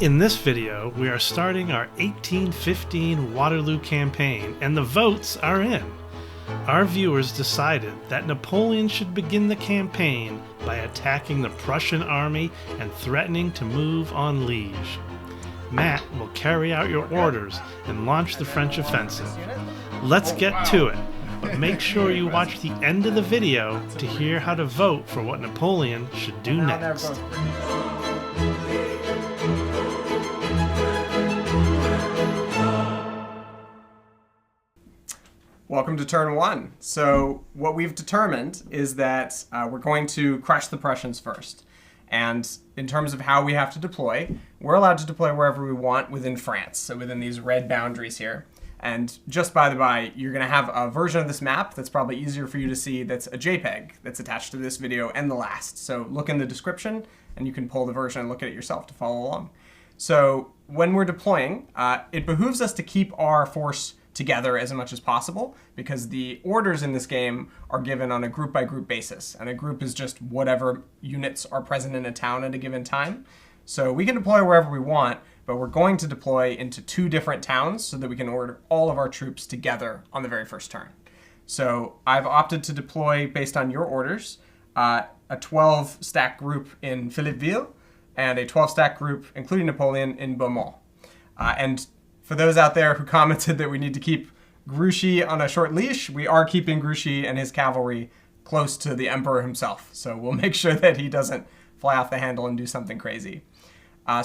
In this video, we are starting our 1815 Waterloo campaign, and the votes are in. Our viewers decided that Napoleon should begin the campaign by attacking the Prussian army and threatening to move on Liège. Matt will carry out your orders and launch the French offensive. Let's get to it, but make sure you watch the end of the video to hear how to vote for what Napoleon should do next. Welcome to turn one. So what we've determined is that we're going to crush the Prussians first. And in terms of how we have to deploy, we're allowed to deploy wherever we want within France, so within these red boundaries here. And just by the by, you're going to have a version of this map that's probably easier for you to see that's a JPEG that's attached to this video and the last. So look in the description and you can pull the version and look at it yourself to follow along. So when we're deploying, it behooves us to keep our force together as much as possible, because the orders in this game are given on a group-by-group basis, and a group is just whatever units are present in a town at a given time. So we can deploy wherever we want, but we're going to deploy into 2 different towns so that we can order all of our troops together on the very first turn. So I've opted to deploy, based on your orders, a 12-stack group in Philippeville and a 12-stack group, including Napoleon, in Beaumont. And for those out there who commented that we need to keep Grouchy on a short leash, we are keeping Grouchy and his cavalry close to the Emperor himself. So we'll make sure that he doesn't fly off the handle and do something crazy.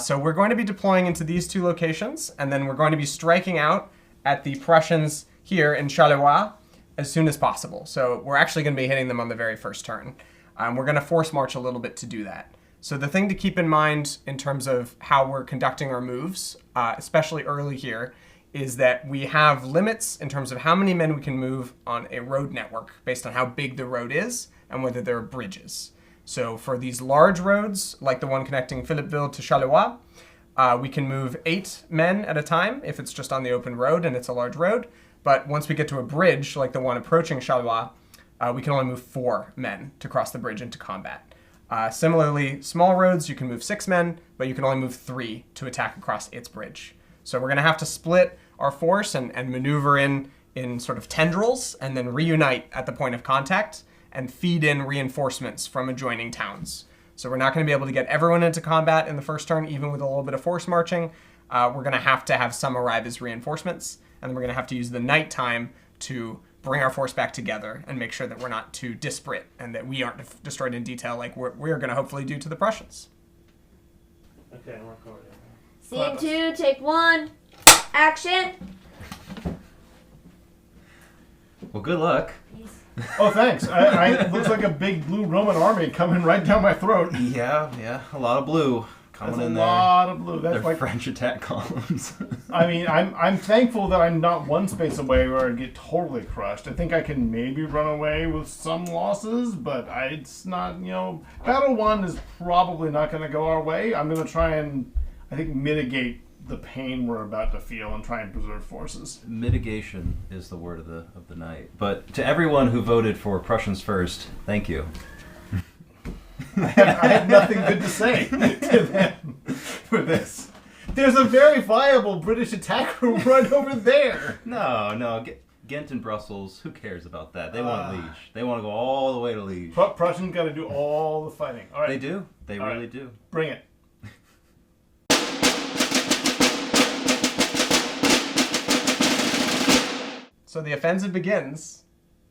So we're going to be deploying into these 2 locations, and then we're going to be striking out at the Prussians here in Charleroi as soon as possible. So we're actually going to be hitting them on the very first turn. We're going to force march a little bit to do that. So the thing to keep in mind in terms of how we're conducting our moves, especially early here, is that we have limits in terms of how many men we can move on a road network based on how big the road is and whether there are bridges. So for these large roads, like the one connecting Philippeville to Charleroi, we can move 8 men at a time if it's just on the open road and it's a large road. But once we get to a bridge, like the one approaching Charleroi, we can only move 4 men to cross the bridge into combat. Similarly, small roads, you can move 6 men, but you can only move 3 to attack across its bridge. So we're going to have to split our force and maneuver in sort of tendrils and then reunite at the point of contact and feed in reinforcements from adjoining towns. So we're not going to be able to get everyone into combat in the first turn, even with a little bit of force marching. We're going to have some arrive as reinforcements, and then we're going to have to use the night time to bring our force back together and make sure that we're not too disparate and that we aren't destroyed in detail like we're going to hopefully do to the Prussians. Okay, I'm recording. Scene 2, take 1, action! Well, good luck. Peace. Oh, thanks. I looks like a big blue Roman army coming right down my throat. Yeah, a lot of blue coming That's in a there. lot of blue. That's They're like French attack columns. I mean, I'm thankful that I'm not one space away where I'd get totally crushed. I think I can maybe run away with some losses, but it's not, Battle 1 is probably not going to go our way. I'm going to try and, I think, mitigate the pain we're about to feel and try and preserve forces. Mitigation is the word of the night. But to everyone who voted for Prussians first, thank you. I have nothing good to say to them for this. There's a very viable British attack room right over there. No. Ghent and Brussels, who cares about that? They want Liège. They want to go all the way to Liège. Prussians got to do all the fighting. All right. They do. They All really right. do. Bring it. So the offensive begins,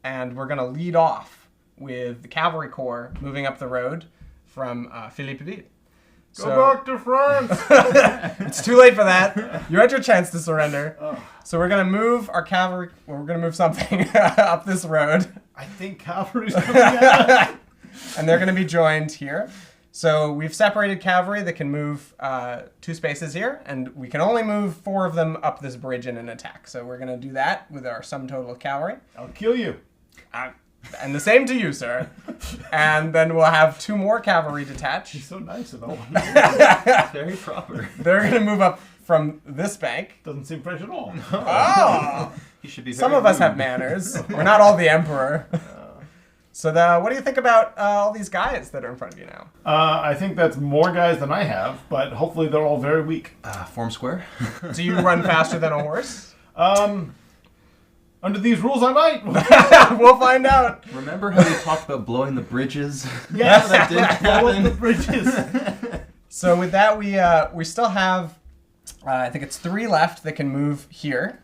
and we're going to lead off with the cavalry corps moving up the road from Philippeville. Go back to France! It's too late for that. You had your chance to surrender. So we're going to move our cavalry, we're going to move something up this road. I think cavalry's coming out. And they're going to be joined here. So we've separated cavalry that can move 2 spaces here, and we can only move 4 of them up this bridge in an attack. So we're going to do that with our sum total of cavalry. I'll kill you. And the same to you, sir. And then we'll have 2 more cavalry detached. He's so nice and all. Very proper. They're going to move up from this bank. Doesn't seem French at all. Oh! You should be. Some of us have manners. We're not all the emperor. So what do you think about all these guys that are in front of you now? I think that's more guys than I have, but hopefully they're all very weak. Form square. Do you run faster than a horse? Under these rules, I might. We'll find out. Remember how we talked about blowing the bridges? Yes, that did blow up happen. the bridges. So with that, we still have, I think it's 3 left that can move here,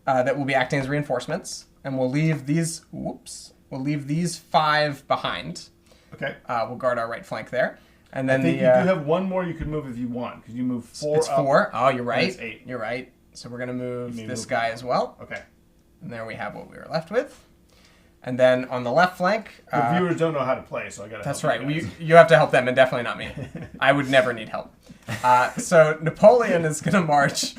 that will be acting as reinforcements, and we'll leave these. We'll leave these 5 behind. Okay. We'll guard our right flank there, and then I think you do have one more you could move if you want, because you move 4 it's up. 4. Oh, you're right. It's 8. You're right. So we're gonna move may this move guy it. as well, Okay. and there we have what we were left with. And then on the left flank, The viewers don't know how to play, so I gotta. that's help right. you guys. You have to help them, and definitely not me. I would never need help. So Napoleon is going to march,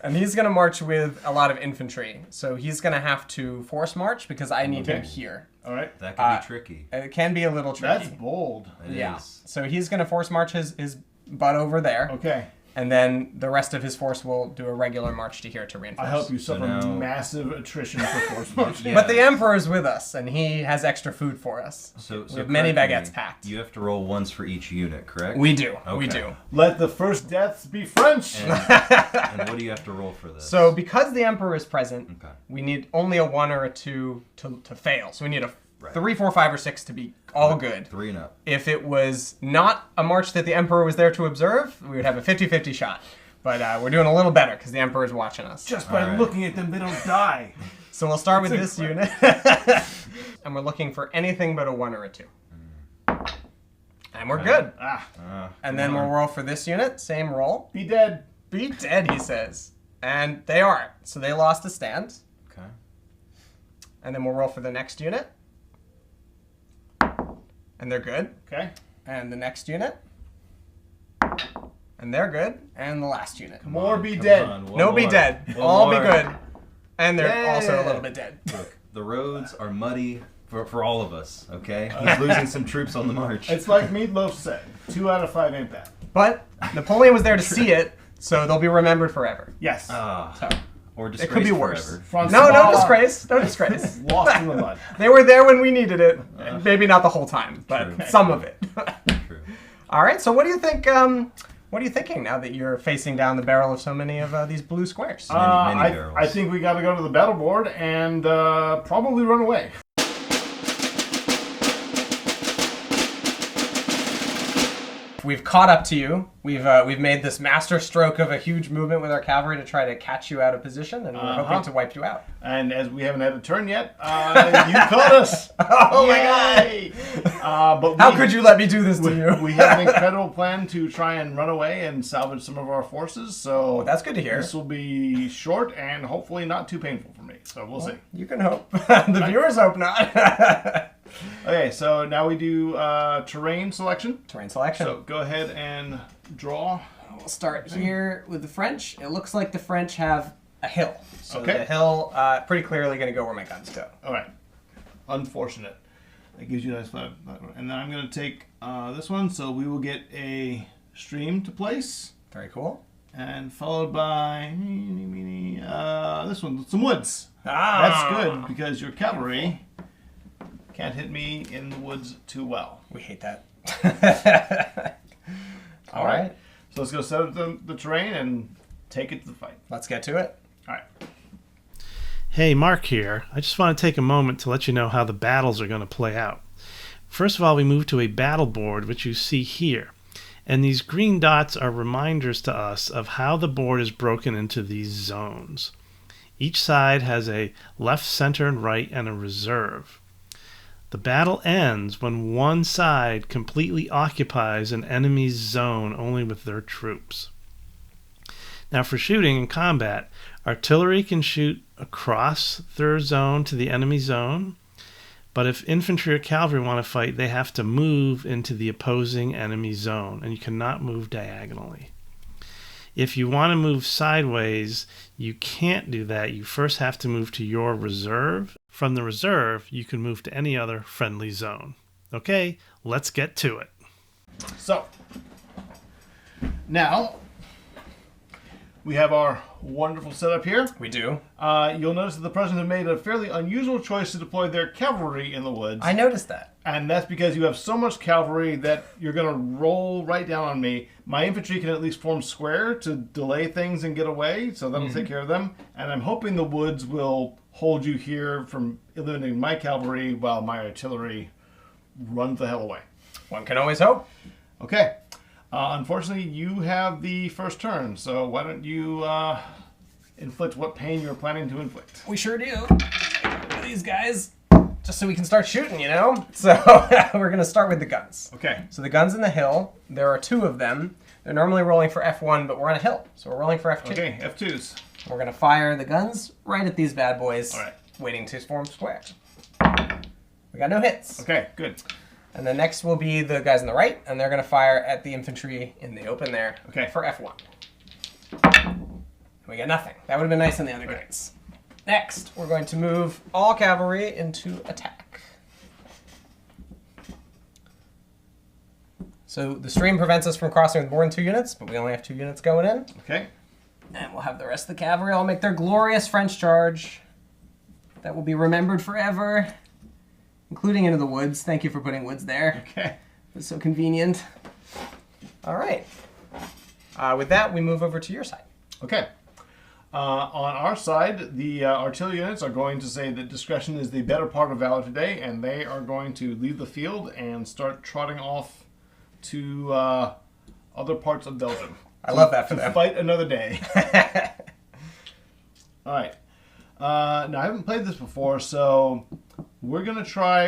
and he's going to march with a lot of infantry. So he's going to have to force march because I need him Okay. here. All right. That could be tricky. And it can be a little tricky. That's bold. It Yeah. is. So he's going to force march his butt over there, Okay. and then the rest of his force will do a regular march to here to reinforce. I hope you suffer now- massive attrition for force march. Yeah. But the Emperor's with us, and he has extra food for us. So We have many correct me, baguettes packed. You have to roll once for each unit, correct? We do. We Okay. do. Let the first deaths be French. And what do you have to roll for this? So because the Emperor is present, Okay. we need only a 1 or a 2 to fail. So we need a Right. 3, 4, 5, or 6 to be all good. 3 and up. If it was not a march that the Emperor was there to observe, we would have a 50-50 shot. But we're doing a little better because the Emperor is watching us. Just by All right. looking at them, they don't die. So we'll start with this unit. And we're looking for anything but a 1 or a 2. And we're good. And then we'll roll for this unit. Same roll. Be dead. Be dead, he says. And they aren't. So they lost a stand. Okay. And then we'll roll for the next unit. And they're good. Okay. And the next unit. And they're good. And the last unit. More be Come dead. on, one No be more. dead. One All be more. good. And they're Yeah. also a little bit dead. Look, the roads are muddy for all of us, okay? He's losing some troops on the march. It's like Meatloaf said. 2 out of 5 ain't bad. But Napoleon was there to see it, so they'll be remembered forever. Yes. Ah, So or it disgraced could be worse. forever. Francois No disgrace. No disgrace. Lost in the mud. They were there when we needed it. Maybe not the whole time, but True. some of it. True. All right. So what do you think? What are you thinking now that you're facing down the barrel of so many of these blue squares? Many barrels. I think we got to go to the battle board and probably run away. We've caught up to you. We've made this master stroke of a huge movement with our cavalry to try to catch you out of position, and we're hoping to wipe you out. And as we haven't had a turn yet, you caught us. Oh my Yay! But How could you let me do this to you? We have an incredible plan to try and run away and salvage some of our forces. So That's good to hear. this will be short and hopefully not too painful for me. So we'll see. You can hope. The viewers hope not. Okay, so now we do terrain selection. Terrain selection. So go ahead and draw. We'll start here with the French. It looks like the French have a hill. So Okay. the hill, pretty clearly going to go where my guns go. All right. Unfortunate. That gives you guys 5. And then I'm going to take this one. So we will get a stream to place. Very cool. And followed by this one, some woods. Ah, That's good because your cavalry can't hit me in the woods too well. We hate that. All right. So let's go set up the terrain and take it to the fight. Let's get to it. All right. Hey, Mark here. I just want to take a moment to let you know how the battles are going to play out. First of all, we move to a battle board, which you see here. And these green dots are reminders to us of how the board is broken into these zones. Each side has a left, center, and right, and a reserve. The battle ends when one side completely occupies an enemy's zone only with their troops. Now for shooting and combat, artillery can shoot across their zone to the enemy zone, but if infantry or cavalry want to fight, they have to move into the opposing enemy zone, and you cannot move diagonally. If you want to move sideways, you can't do that. You first have to move to your reserve. From the reserve, you can move to any other friendly zone. Okay, let's get to it. So now we have our wonderful setup here. We do. You'll notice that the Prussians have made a fairly unusual choice to deploy their cavalry in the woods. I noticed that. And that's because you have so much cavalry that you're going to roll right down on me. My infantry can at least form square to delay things and get away, so that'll take care of them. And I'm hoping the woods will hold you here from eliminating my cavalry while my artillery runs the hell away. One can always hope. Okay. Unfortunately, you have the first turn, so why don't you inflict what pain you're planning to inflict? We sure do. These guys, just so we can start shooting, you know? So we're going to start with the guns. Okay. So the guns in the hill, there are 2 of them. They're normally rolling for F1, but we're on a hill, so we're rolling for F2. Okay, F2s. We're going to fire the guns right at these bad boys, All right. waiting to form square. We got no hits. Okay, good. And the next will be the guys on the right, and they're going to fire at the infantry in the open there for F1. We got nothing. That would have been nice on the other guys. Next, we're going to move all cavalry into attack. So the stream prevents us from crossing with more than 2 units, but we only have 2 units going in. Okay. And we'll have the rest of the cavalry all make their glorious French charge. That will be remembered forever. Including into the woods. Thank you for putting woods there. Okay. It's so convenient. All right. With that, we move over to your side. Okay. On our side, the artillery units are going to say that discretion is the better part of valor today, and they are going to leave the field and start trotting off to other parts of Belgium. I love that for to them. fight another day. All right. Now I haven't played this before, so we're gonna try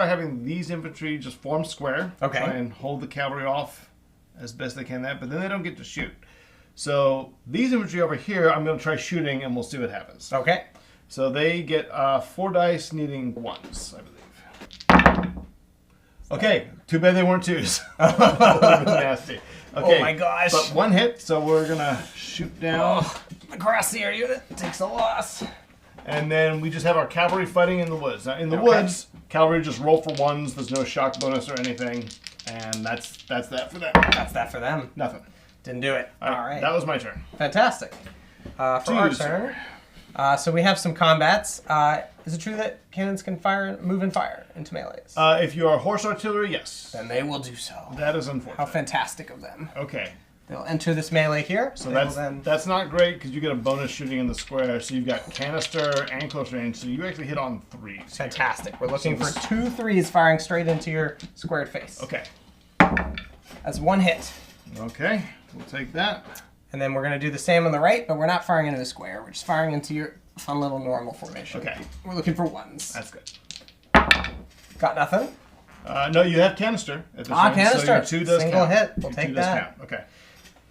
having these infantry just form square. Okay. Try and hold the cavalry off as best they can. But then they don't get to shoot. So these infantry over here, I'm gonna try shooting, and we'll see what happens. Okay. So they get 4 dice, needing 1s, I believe. Okay. Too bad they weren't 2s. That would've been nasty. Okay. Oh my gosh. But 1 hit, so we're gonna shoot down. Oh, the Grassier unit takes a loss. And then we just have our cavalry fighting in the woods. Now, in the woods, cavalry just roll for 1s. There's no shock bonus or anything. And that's that for them. That's that for them. Nothing. Didn't do it. All right. That was my turn. Fantastic. For our turn, so we have some combats. Is it true that cannons can move and fire into melees? If you are horse artillery, yes. Then they will do so. That is unfortunate. How fantastic of them. Okay. They'll enter this melee here. So that's not great because you get a bonus shooting in the square. So you've got canister and close range. So you actually hit on 3s. Fantastic. We're looking for 2 3s firing straight into your squared face. Okay. That's 1 hit. Okay. We'll take that. And then we're going to do the same on the right, but we're not firing into the square. We're just firing into your fun little normal formation. Okay. We're looking for 1s. That's good. Got nothing? No, you have canister at this point. Canister. So your 2 does Single count. hit. We'll Your take 2 does that. count. Okay.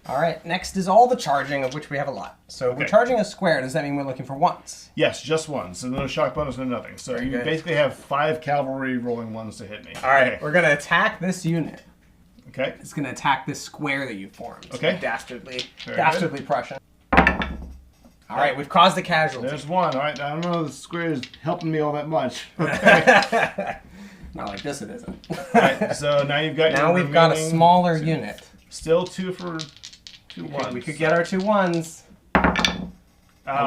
All right. Next is all the charging, of which we have a lot. So we're charging a square. Does that mean we're looking for 1s? Yes, just 1. So no shock bonus, no nothing. So you good. basically have 5 cavalry rolling 1s to hit me. All right. Okay. We're going to attack this unit. Okay. It's going to attack this square that you formed. Okay. Dastardly Very Prussian. All right. We've caused a casualty. There's 1. All right. I don't know if the square is helping me all that much. Not like this, it isn't. All right. So now you've got. Now your we've got a remaining- smaller unit. Still 2 for 2 1s. We could get our 2 1s. Oh,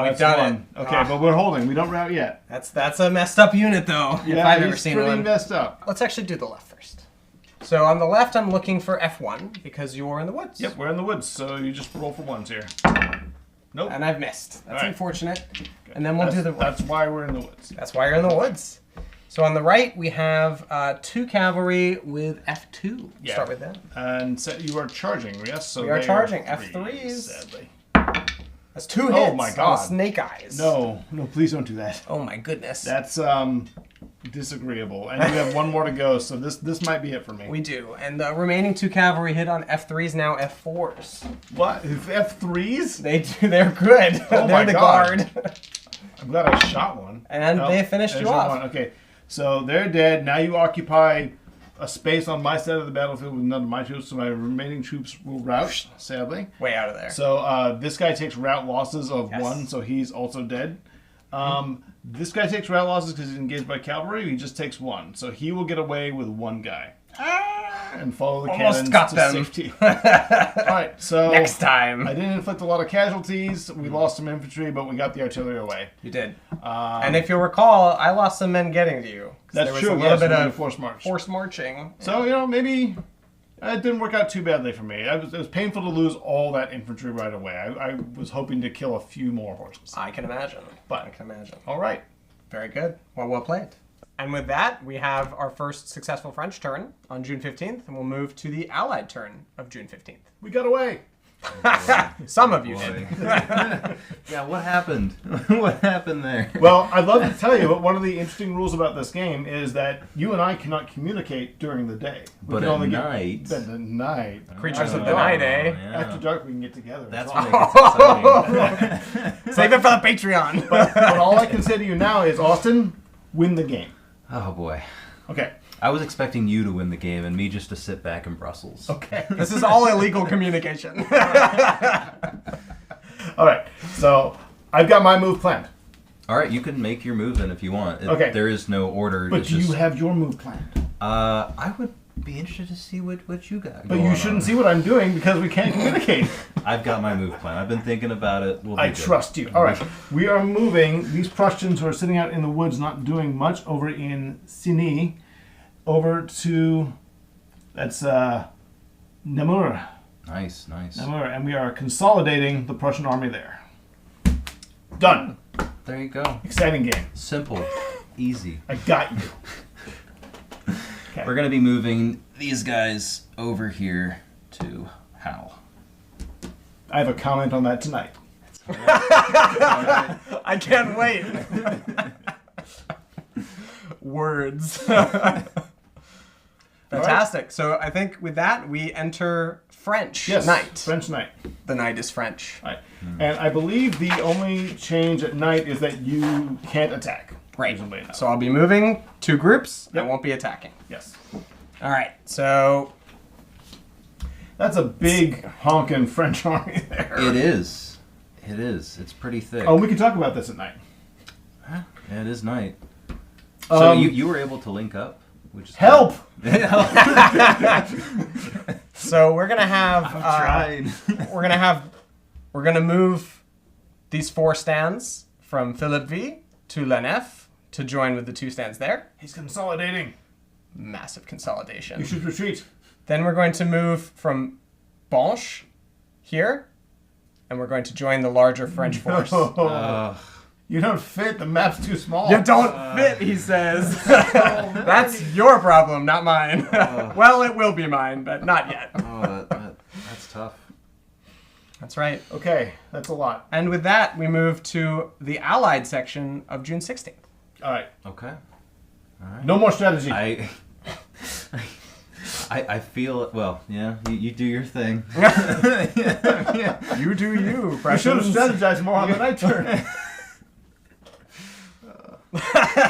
we've that's done 1. it. Okay, Ah. but we're holding. We don't rout yet. That's a messed up unit, though. if I've ever it's seen pretty one. messed up. Let's actually do the left first. So on the left, I'm looking for F1 because you're in the woods. Yep, we're in the woods, so you just roll for 1s here. Nope. And I've missed. That's All right. unfortunate. And then we'll do the right. That's why we're in the woods. That's why you're in the woods. So on the right, we have 2 cavalry with F2. Yeah. Start with that. And so you are charging, yes? So We are they charging. 3s, F3s. Sadly. That's 2 hits. Oh my on God. Snake eyes. No, please don't do that. Oh my goodness. That's disagreeable. And you have 1 more to go, so this might be it for me. We do. And the remaining 2 cavalry hit on F3s, now F4s. What? F3s? They do. They're good. Oh They're my the God. guard. I'm glad I shot 1. And they finished there's you off. 1. Okay, so they're dead. Now you occupy a space on my side of the battlefield with none of my troops, so my remaining troops will rout, sadly. Way out of there. So this guy takes rout losses of Yes. 1, so he's also dead. This guy takes rout losses because he's engaged by cavalry. He just takes 1, so he will get away with 1 guy. and follow the Almost cannons got to them. safety. All right, so Next time. I didn't inflict a lot of casualties. We lost some infantry, but we got the artillery away. You did. And if you recall, I lost some men getting to you. That's there was true. a little Yes, bit we did of forced march. forced marching. So maybe it didn't work out too badly for me. It was painful to lose all that infantry right away. I was hoping to kill a few more horses. I can imagine. But I can imagine. all right. Very good. Well played. And with that, we have our first successful French turn on June 15th, and we'll move to the Allied turn of June 15th. We got away. Some of you Boy. did. Yeah, what happened? What happened there? Well, I'd love to tell you, but one of the interesting rules about this game is that you and I cannot communicate during the day. We But can at only night- But at night. Creatures of Oh, the night, eh? Yeah. After dark, we can get together. That's all. what makes it exciting. Save it for the Patreon. But all I can say to you now is, Austin, win the game. Oh boy. Okay. I was expecting you to win the game and me just to sit back in Brussels. Okay. This is all illegal communication. All right. So I've got my move planned. All right, you can make your move then if you want. Okay. There is no order. But it's do just, you have your move planned? I would be interested to see what you got. But going you shouldn't on. see what I'm doing because we can't communicate. I've got my move plan. I've been thinking about it. We'll be I good. trust you. All right. We are moving these Prussians who are sitting out in the woods not doing much over in Signy over to, that's Namur. Nice. Namur. And we are consolidating the Prussian army there. Done. There you go. Exciting game. Simple, easy. I got you. Okay. We're gonna be moving these guys over here to Hal. I have a comment on that tonight. I can't wait. Words. Fantastic. So I think with that, we enter French Yes. night. French night. The night is French. Right. And I believe the only change at night is that you can't attack. Right. Reasonably enough. So I'll be moving two groups. I Yep. won't be attacking. Yes. All right. So That's a big honking French army there. It is. It's pretty thick. Oh, we can talk about this at night. Yeah, it is night. So Um, you were able to link up, which is Help! so we're gonna have Trying. we're gonna move these four stands from Philippeville to La Nef to join with the two stands there. He's consolidating. Massive consolidation. You should retreat. Then we're going to move from Banche here, and we're going to join the larger French force. You don't fit. The map's too small. You don't fit, he says. That's your problem, not mine. Well, it will be mine, but not yet. Oh, that's tough. That's right. Okay, that's a lot. And with that, we move to the Allied section of June 16th. All right. Okay. All right. No more strategy. I feel well. Yeah, you do your thing. You do you, I should have Prussians. strategized more on the night turn.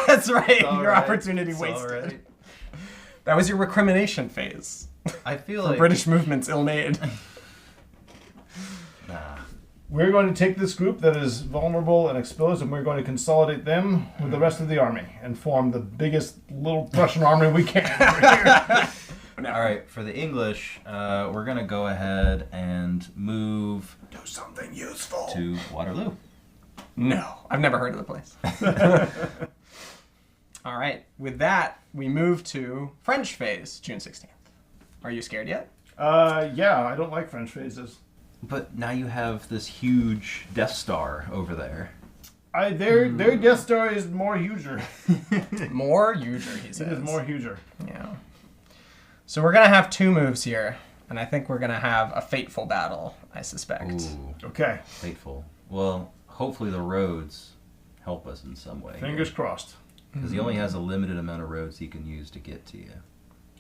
That's right. All Your right. opportunity It's wasted. all right. That was your recrimination phase. I feel For like British movements ill-made. We're going to take this group that is vulnerable and exposed, and we're going to consolidate them with the rest of the army and form the biggest little Prussian army we can. All right, for the English, we're gonna go ahead and move Do something useful. to Waterloo. No, I've never heard of the place. All right. With that, we move to French phase, June 16th. Are you scared yet? Yeah, I don't like French phases. But now you have this huge Death Star over there. Their Death Star is more huger. More user, he It says. is more huger. Yeah. So we're going to have two moves here, and I think we're going to have a fateful battle, I suspect. Ooh, Okay, fateful. Well, hopefully the roads help us in some way. fingers crossed. Because he only has a limited amount of roads he can use to get to you.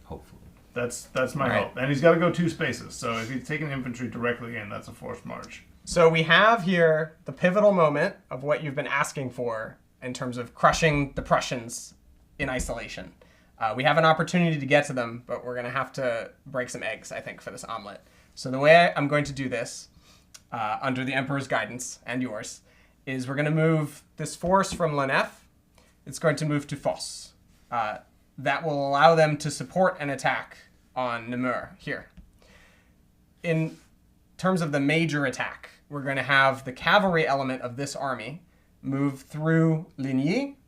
Hopefully. That's my All right. hope. And he's got to go 2 spaces, so if he's taking infantry directly in, that's a forced march. So we have here the pivotal moment of what you've been asking for in terms of crushing the Prussians in isolation. We have an opportunity to get to them, but we're going to have to break some eggs, I think, for this omelet. So the way I'm going to do this, under the Emperor's guidance and yours, is we're going to move this force from La Nef. It's going to move to Fosse. That will allow them to support an attack on Namur here. In terms of the major attack, we're going to have the cavalry element of this army move through Ligny.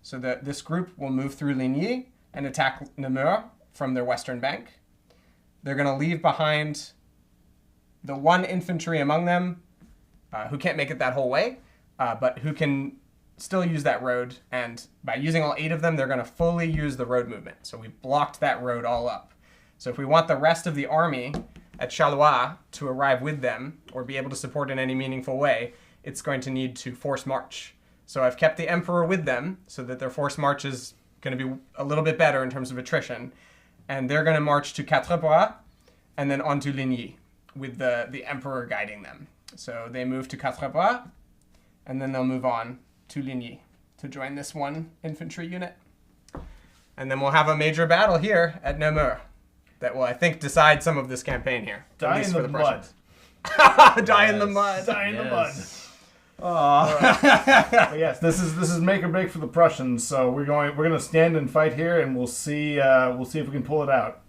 So that this group will move through Ligny and attack Namur from their western bank. They're going to leave behind the one infantry among them who can't make it that whole way, but who can still use that road. And by using all 8 of them, they're going to fully use the road movement. So we've blocked that road all up. So if we want the rest of the army at Charleroi to arrive with them or be able to support in any meaningful way, it's going to need to force march. So I've kept the emperor with them so that their force march is going to be a little bit better in terms of attrition. And they're going to march to Quatre-Bras and then on to Ligny with the emperor guiding them. So they move to Quatre-Bras and then they'll move on to Ligny to join this one infantry unit. And then we'll have a major battle here at Namur that will, I think, decide some of this campaign here. Die in the mud. Die in the mud. Die in the mud. Oh. But yes, this is make or break for the Prussians. So we're gonna stand and fight here, and we'll see if we can pull it out.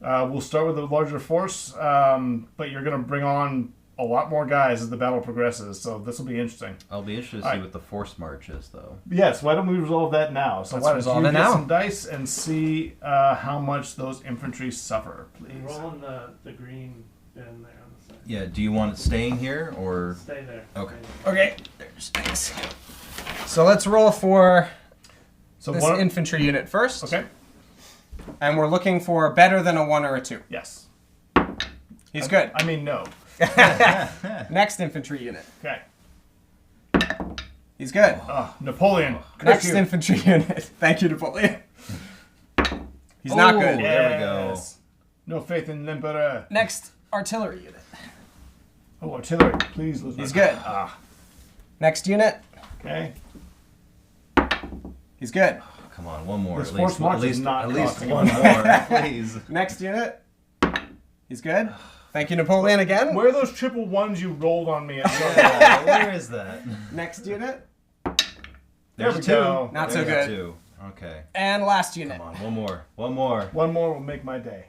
We'll start with a larger force, but you're gonna bring on a lot more guys as the battle progresses. So this will be interesting. I'll be interested to see what the force march is, though. Yes. Why don't we resolve that now? So Let's why don't resolve you it get now. some dice and see how much those infantry suffer, please. Rolling the green bin there on the side. Yeah, do you want it staying here, or... Stay there. Okay. Okay. There's things. So let's roll for So this infantry unit first. Okay. And we're looking for better than a 1 or a 2. Yes. He's good. I mean, no. Next infantry unit. Okay. He's good. Napoleon. Next curse you. infantry unit. Thank you, Napoleon. He's not good. There we go. Yes. No faith in l'empereur. Next artillery unit. Oh, artillery, please. He's good. Next unit. Okay. He's good. Come on, one more. This At force least, march at least, is not at least costing one more, please. Next unit. He's good. Thank you, Napoleon, again. Where are those triple ones you rolled on me? Yeah, where is that? Next unit. There we There's go. two. Not so There's good. two. Okay. And last unit. Come on, one more. One more. One more will make my day.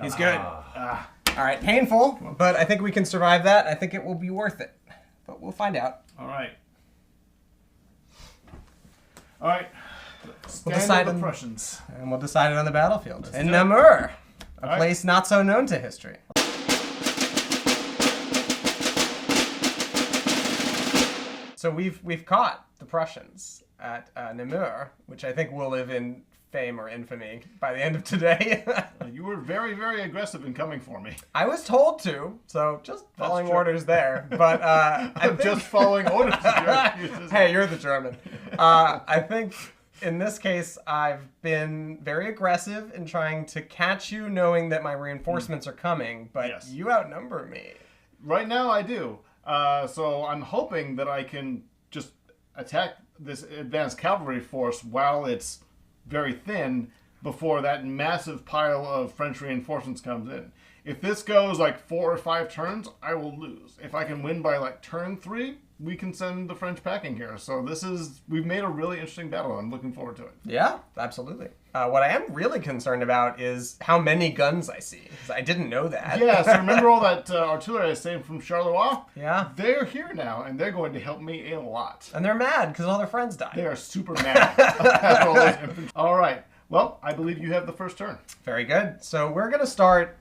He's good. Ah. All right, painful, but I think we can survive that. I think it will be worth it. But we'll find out. All right. All right. Stand decide with the on- Prussians. And we'll decide it on the battlefield. In do it. Namur, a right. place not so known to history. So we've caught the Prussians at Namur, which I think will live in fame or infamy by the end of today. You were very, very aggressive in coming for me. I was told to, so just following true. orders there. But I'm just following orders. Hey, you're the German. I think in this case, I've been very aggressive in trying to catch you, knowing that my reinforcements are coming, but Yes. you outnumber me. Right now, I do. So I'm hoping that I can just attack this advanced cavalry force while it's very thin before that massive pile of French reinforcements comes in. If this goes like 4 or 5 turns, I will lose. If I can win by like turn 3, we can send the French packing here. So we've made a really interesting battle. I'm looking forward to it. Yeah, absolutely. What I am really concerned about is how many guns I see, 'cause I didn't know that. Yeah, so remember all that artillery I saved from Charleroi? Yeah. They're here now, and they're going to help me a lot. And they're mad because all their friends died. They are super mad after all those infantry. All right. Well, I believe you have the first turn. Very good. So we're going to start,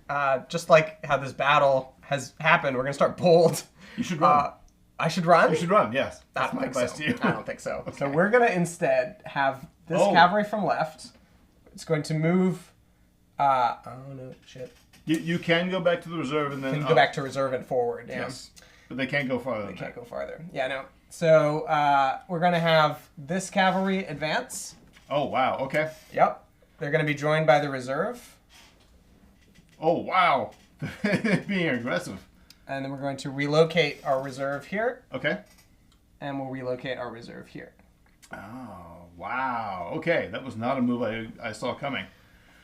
just like how this battle has happened, we're going to start bold. You should run. I should run? You should run, yes. I That's don't my think advice so. to you. I don't think so. So we're going to instead have this Oh. cavalry from left. It's going to move. Oh no, shit. You can go back to the reserve and then Can go back to reserve and forward. Yeah. Yes, but they can't go farther. They can't go farther. Yeah, no. So we're going to have this cavalry advance. Oh wow. Okay. Yep. They're going to be joined by the reserve. Oh wow. Being aggressive. And then we're going to relocate our reserve here. Okay. And we'll relocate our reserve here. Oh wow. Okay, that was not a move I saw coming.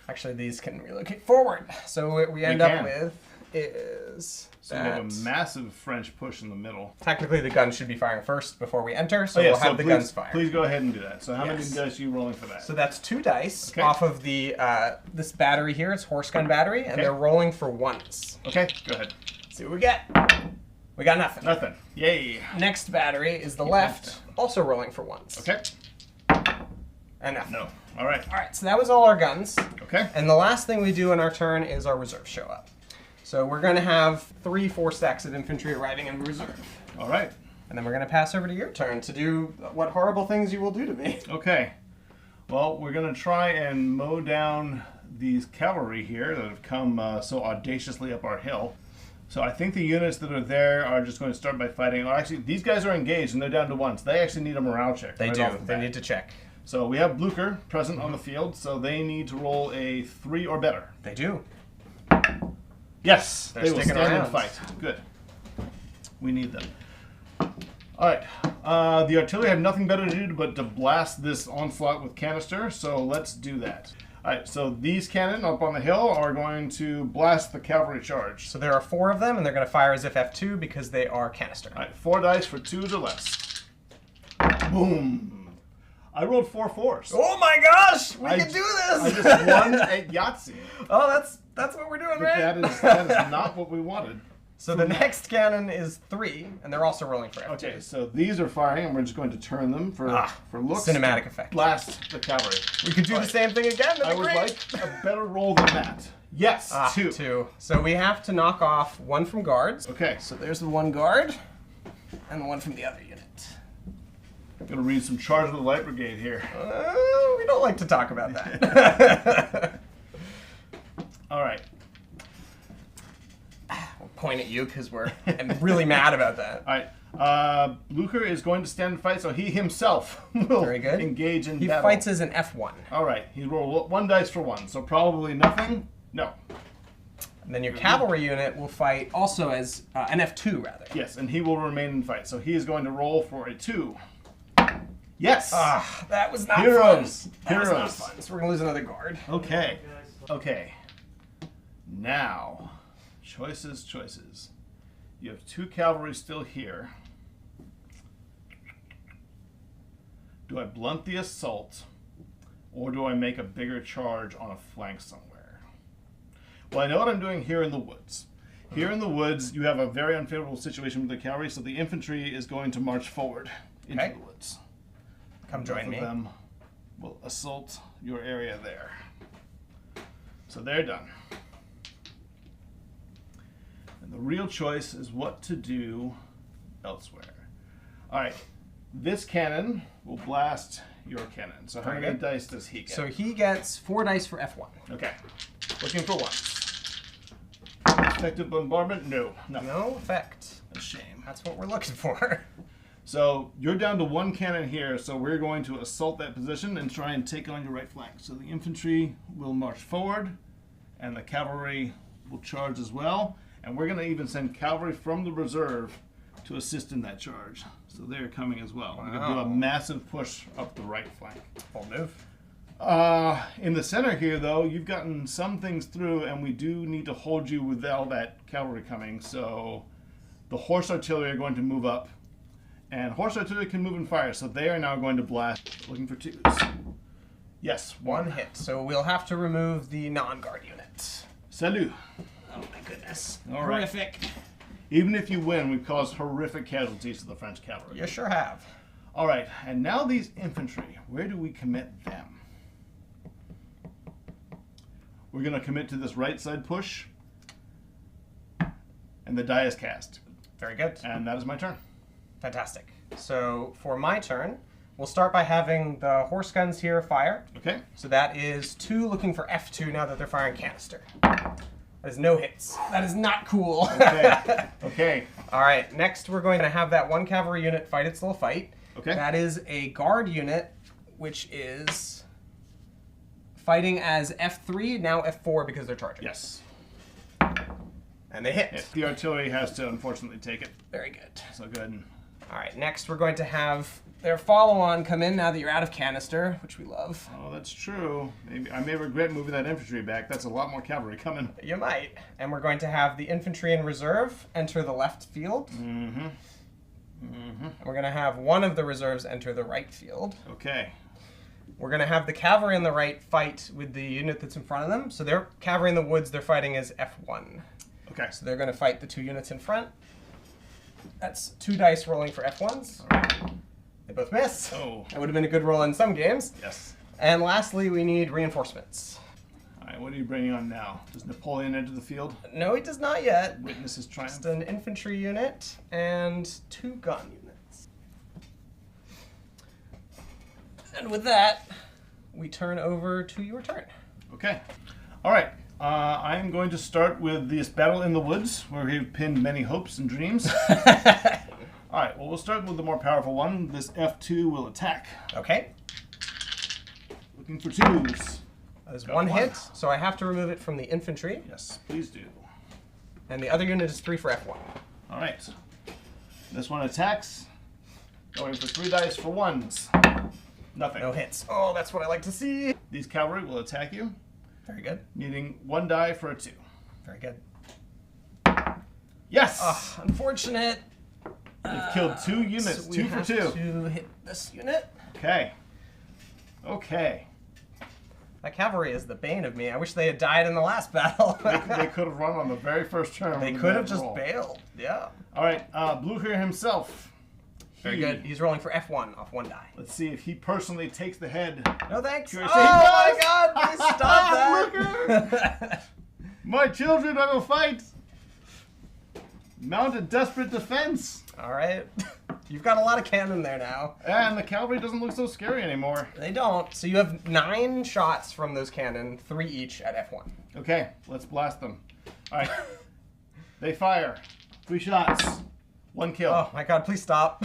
Actually, these can relocate forward. So we end They up can. with is So we have a massive French push in the middle. Technically, the gun should be firing first before we enter, so Oh, yeah, we'll have the guns fire. Please go ahead and do that. So how Yes. many dice are you rolling for that? So that's 2 dice Okay. off of the this battery here. It's horse gun battery, and Okay. they're rolling for 1s. Okay, go ahead. Let's see what we get. We got nothing. Nothing. Yay. Next battery is the left, also rolling for 1s. Okay. And nothing. No. All right. All right, so that was all our guns. Okay. And the last thing we do in our turn is our reserves show up. So we're going to have 3-4 stacks of infantry arriving in reserve. All right. And then we're going to pass over to your turn to do what horrible things you will do to me. Okay. Well, we're going to try and mow down these cavalry here that have come so audaciously up our hill. So I think the units that are there are just going to start by fighting. Oh, actually, these guys are engaged and they're down to 1. So they actually need a morale check. They right do. off the They bat. need to check. So we have Blucher present on the field, so they need to roll a 3 or better. They do. Yes, They're they will sticking stand around. and fight. Good. We need them. All right. The artillery have nothing better to do but to blast this onslaught with canister, so let's do that. All right, so these cannon up on the hill are going to blast the cavalry charge. So there are 4 of them, and they're going to fire as if F2 because they are canister. All right, 4 dice for 2s or less. Boom. I rolled 4 4s. Oh my gosh! We I- can do I this! just won at Yahtzee. Oh, that's what we're doing, But right? that is not what we wanted. So the next cannon is 3, and they're also rolling for F2. Okay, so these are firing, and we're just going to turn them for looks. Cinematic effect. Blast the cavalry. We could do the same thing again. That'd I be would great. like a better roll than that. Yes, 2. 2. So we have to knock off 1 from guards. Okay, So there's the 1 guard, and the 1 from the other unit. I'm going to read some Charge of the Light Brigade here. We don't like to talk about that. All right. We'll point at you because I'm really mad about that. All right. Blucher is going to stand and fight, so he himself will Very good. engage in He battle. fights as an F1. All right, he rolled 1 dice for 1, so probably nothing. No. And then your cavalry unit will fight also as an F2, rather. Yes, and he will remain in fight, so he is going to roll for a 2. Yes. That was not Heroes. fun. That was not Heroes. fun. So we're going to lose another guard. Okay. Okay. Now, choices. You have 2 cavalry still here. Do I blunt the assault, or do I make a bigger charge on a flank somewhere? Well, I know what I'm doing here in the woods. Here in the woods, you have a very unfavorable situation with the cavalry, so the infantry is going to march forward into Okay. the woods. Come join Both me. of them will assault your area there. So they're done. And the real choice is what to do elsewhere. All right, this cannon will blast your cannon. So how Very many good. dice does he get? So he gets 4 dice for F1. Okay, looking for 1. Effective bombardment? No, nothing. No effect. A shame. That's what we're looking for. So you're down to 1 cannon here, so we're going to assault that position and try and take on your right flank. So the infantry will march forward, and the cavalry will charge as well. And we're going to even send cavalry from the reserve to assist in that charge. So they're coming as well. We're going to do a massive push up the right flank. Full move. In the center here, though, you've gotten some things through, and we do need to hold you with all that cavalry coming. So the horse artillery are going to move up. And horse artillery can move and fire, so they are now going to blast. Looking for 2s. Yes, 1 hit. So we'll have to remove the non-guard unit. Salut. Oh my goodness. All right. Horrific. Even if you win, we've caused horrific casualties to the French cavalry. You sure have. All right, and now these infantry, where do we commit them? We're going to commit to this right side push, and the die is cast. Very good. And that is my turn. Fantastic. So for my turn, we'll start by having the horse guns here fire. Okay. So that is 2 looking for F2 now that they're firing canister. That is no hits. That is not cool. Okay. Okay. All right, next we're going to have that 1 cavalry unit fight its little fight. Okay. That is a guard unit, which is fighting as F3, now F4 because they're charging. Yes. And they hit. Yes. The artillery has to unfortunately take it. Very good. So go ahead and... All right, next we're going to have their follow-on come in now that you're out of canister, which we love. Oh, that's true. Maybe I may regret moving that infantry back. That's a lot more cavalry coming. You might. And we're going to have the infantry in reserve enter the left field. Mm-hmm. And we're going to have one of the reserves enter the right field. Okay. We're going to have the cavalry in the right fight with the unit that's in front of them. So they're cavalry in the woods, they're fighting as F1. Okay. So they're going to fight the 2 units in front. That's 2 dice rolling for F1s. All right. They both miss. Oh. That would have been a good roll in some games. Yes. And lastly, we need reinforcements. All right, what are you bringing on now? Does Napoleon enter the field? No, he does not yet. Witness his triumph. Just an infantry unit and 2 gun units. And with that, we turn over to your turn. Okay. All right. I am going to start with this battle in the woods, where we've pinned many hopes and dreams. All right. Well, we'll start with the more powerful one. This F2 will attack. Okay. Looking for 2s. There's Got one one. hit, so I have to remove it from the infantry. Yes, please do. And the other unit is 3 for F1. All right. This one attacks. Going for 3 dice for 1s. Nothing. No hits. Oh, that's what I like to see. These cavalry will attack you, Very good. needing 1 die for a 2. Very good. Yes! Unfortunate. You've killed 2 units. So we 2 for have 2. to hit this unit. Okay. Okay. That cavalry is the bane of me. I wish they had died in the last battle. They could have run on the very first turn. They with could that have just roll. bailed. Yeah. All right, Blue here himself. Very good. He's rolling for F1 off 1 die. Let's see if he personally takes the head. No thanks. Curious Oh he my does. god, please stop that. My children, I will fight. Mount a desperate defense. All right. You've got a lot of cannon there now. And the cavalry doesn't look so scary anymore. They don't. So you have 9 shots from those cannon, 3 each at F1. Okay, let's blast them. All right. They fire. 3 shots. 1 kill. Oh my god, please stop.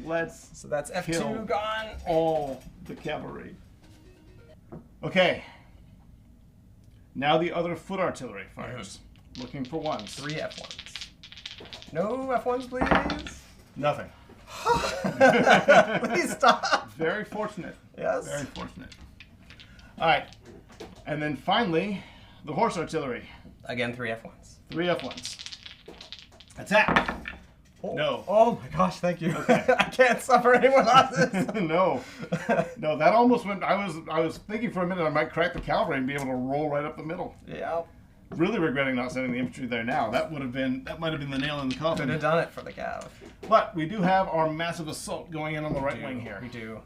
Let's So that's F2 kill gone. all the cavalry. Okay. Now the other foot artillery fires. Looking for 1s. 3 F1s. No F1s, please. Nothing. Please stop. Very fortunate. Yes. Very fortunate. All right. And then finally, the horse artillery. Again, 3 F1s. 3 F1s. Attack. Oh. No. Oh my gosh, thank you. I can't suffer any more losses. No. No, that almost went. I was thinking for a minute I might crack the cavalry and be able to roll right up the middle. Yeah. Really regretting not sending the infantry there now. That might have been the nail in the Could coffin. have done it for the Cav. But we do have our massive assault going in on the right wing here. We do.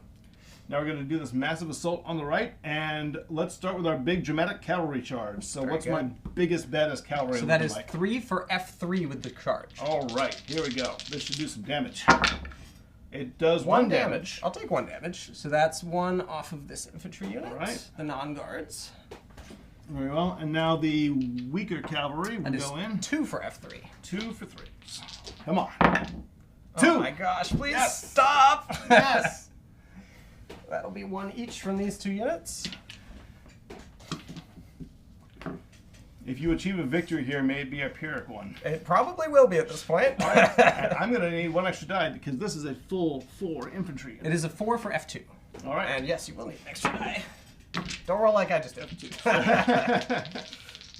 Now we're going to do this massive assault on the right, and let's start with our big dramatic cavalry charge. So Very what's good. my biggest bet as cavalry So that looking is like? 3 for F3 with the charge. All right, here we go. This should do some damage. It does 1 1 damage. I'll take 1 damage. So that's 1 off of this infantry unit. All right. The non-guards. Very well. And now the weaker cavalry will That is go in. 2 for F3. 2 for 3s. Come on. 2. Oh my gosh, please Yes. stop. Yes. That'll be 1 each from these 2 units. If you achieve a victory here, may it be a Pyrrhic one. It probably will be at this point. And I'm going to need 1 extra die because this is a full 4 infantry. It is a 4 for F2. All right. And yes, you will need an extra die. Don't roll like I just did.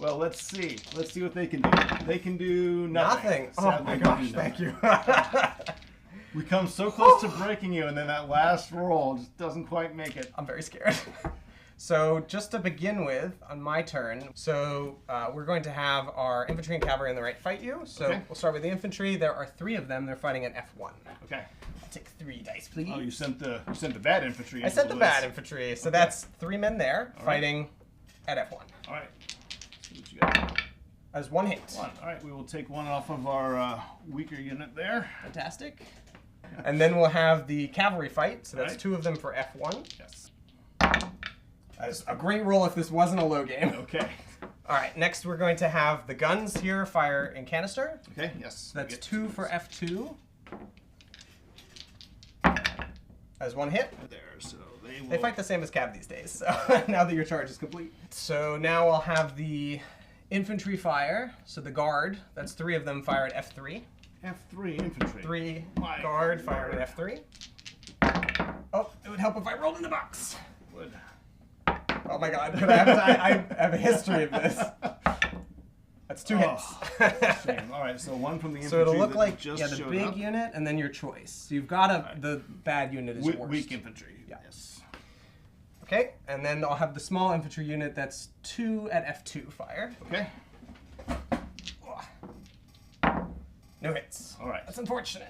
Well, let's see. Let's see what they can do. They can do nothing. Nothing. Oh Sadly, my they gosh, do thank nothing. you. We come so close to breaking you, and then that last roll just doesn't quite make it. I'm very scared. So just to begin with, on my turn, so we're going to have our infantry and cavalry on the right fight you. So Okay. we'll start with the infantry. There are 3 of them. They're fighting at F1. Okay. I'll take 3 dice, please. Oh, you sent the bad infantry. I into sent the woods. bad infantry. So that's 3 men there right. fighting at F1. All right. Let's see what you got. As 1 hit. 1. All right. We will take 1 off of our weaker unit there. Fantastic. And then we'll have the cavalry fight. So that's Right. 2 of them for F1. Yes. That's a great roll if this wasn't a low game. Okay. All right, next we're going to have the guns here fire in canister. Okay. Yes. So that's We get 2 for F2. As 1 hit. there. So they will. They fight the same as Cav these days, so now that your charge is complete. So now I'll have the infantry fire. So the guard, that's 3 of them fire at F3. F3 infantry. 3 My guard, fire lord. at F3. Oh, it would help if I rolled in the box. Would. Oh my god, I have a history of this. That's 2 hits. Shame. All right, so one from the infantry. So it'll look that like just the showed big up. unit and then your choice. So you've got the bad unit is worst. Weak infantry. Yeah. Yes. Okay, and then I'll have the small infantry unit that's 2 at F2 fire. Okay. No hits. All right. That's unfortunate.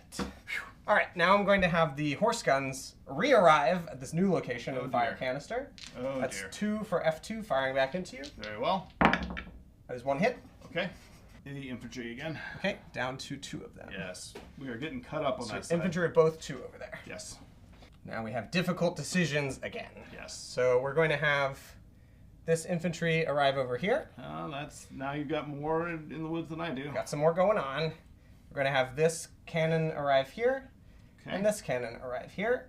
All right, now I'm going to have the horse guns re-arrive at this new location of the fire canister. Oh That's dear. 2 for F2 firing back into you. Very well. That is 1 hit. Okay. The infantry again. Okay, down to 2 of them. Yes. We are getting cut up on So that side. infantry are both 2 over there. Yes. Now we have difficult decisions again. Yes. So we're going to have this infantry arrive over here. That's now you've got more in the woods than I do. Got some more going on. We're going to have this cannon arrive here. Okay. And this cannon arrive here.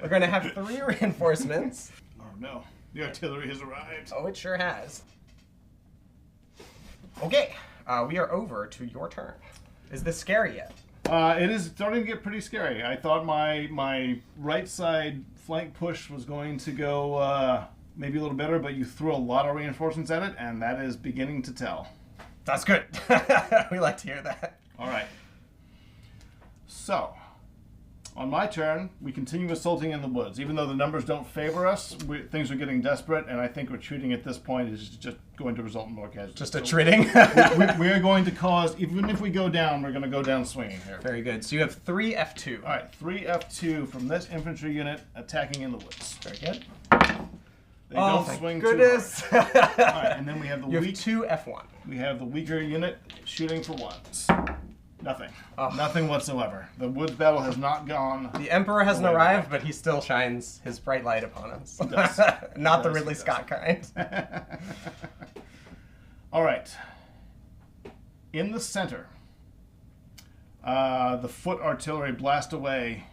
We're going to have 3 reinforcements. Oh no. The artillery has arrived. Oh, it sure has. Okay, we are over to your turn. Is this scary yet? It is starting to get pretty scary. I thought my right side flank push was going to go maybe a little better, but you threw a lot of reinforcements at it, and that is beginning to tell. That's good. We like to hear that. All right. So, on my turn, we continue assaulting in the woods. Even though the numbers don't favor us, things are getting desperate, and I think retreating at this point is just going to result in more casualties. Just a treating. we are going to cause, even if we go down, we're going to go down swinging here. Very good. So you have 3 F2. All right, 3 F2 from this infantry unit attacking in the woods. Very good. They don't thank swing goodness. too hard. All right, and then we have the You have weak. 2 F1. We have the weaker unit shooting for ones. Nothing. Oh. Nothing whatsoever. The woods battle has not gone. The Emperor hasn't Oh my arrived, God. but he still shines his bright light upon us. does. Not the He does, Ridley he Scott kind. All right. In the center, the foot artillery blast away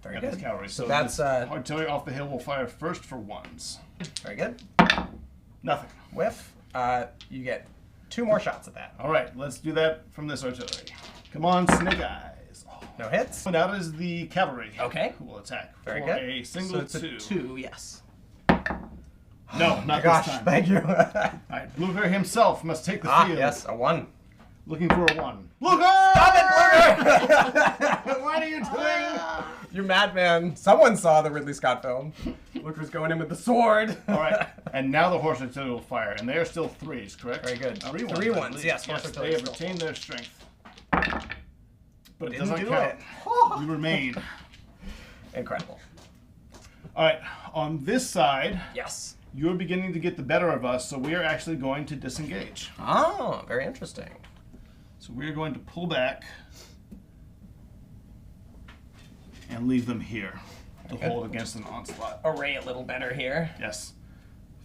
Very at good. this cavalry. So So that's this artillery off the hill will fire first for ones. very good. Nothing. Whiff. You get 2 more shots at that. All right, let's do that from this artillery. Come on, Snake Eyes. Oh. No hits. So now it is the cavalry. Okay. Who will attack Very for good. a single so it's two. a 2, yes. No, My not gosh, this time. thank you. All right, Bluebear himself must take the field. Yes, a 1. Looking for a 1. Look up! Stop it, Bluebear! What are you doing? You madman. Someone saw the Ridley Scott film. Looker's going in with the sword. All right, and now the horse artillery will fire, and they are still 3s, correct? Very good. 3 3 ones, I ones, believe. yes, horse Yes, artillery they have still retained their strength. But it Didn't doesn't do count. it. We remain. Incredible. All right, on this side, Yes. you're beginning to get the better of us, so we are actually going to disengage. Oh, very interesting. So we are going to pull back and leave them here to Okay. hold against an onslaught. Array a little better here. Yes.